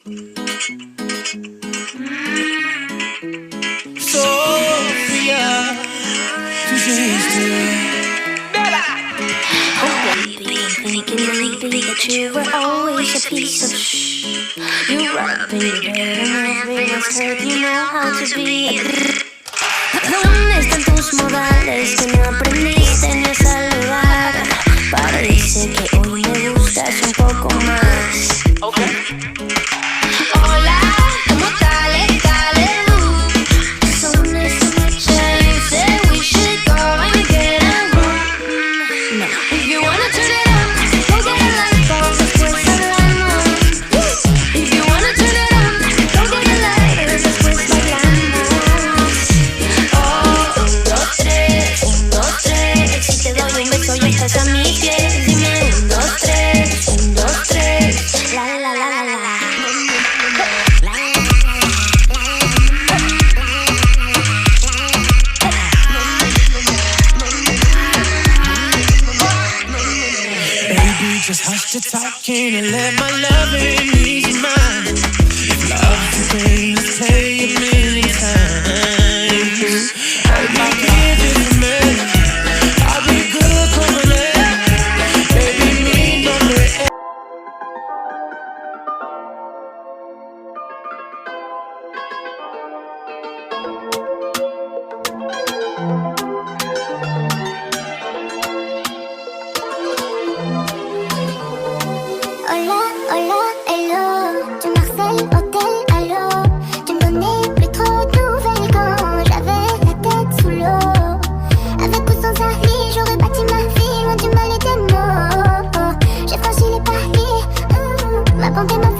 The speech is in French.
Sophia, tu geste. Oh baby, thinking lately that you were always a piece of You rub in your bed and every man's hurt, you know how to be ¿Dónde están tus modales que no aprendiste ni a saludar? Parece que hoy me gustas un poco más. Hola, ¿cómo tal? So much change that we should go and get a room. No, if you wanna turn it up, go get a light bulb, después hablamos. If you wanna turn it up, go get a lighter, después bailamos. Oh, 1, 2, 3, 1, 2, 3. Si te doy un beso y estás a mis pies, dime 1, 2, 3, 1, 2, 3. La la la la la. Just hush the talking and let my loving ease your mind. If love today, let's say it many times. I'll give it a minute. I'll be good coming in. Baby, me number 8. Hola, hola, hello. Du Marcel, hôtel, allô. Tu me donnais plus trop de nouvelles quand j'avais la tête sous l'eau. Avec ou sans avis, j'aurais bâti ma vie loin du mal et des mots. J'ai franchi les paliers, ma bonté m'a fait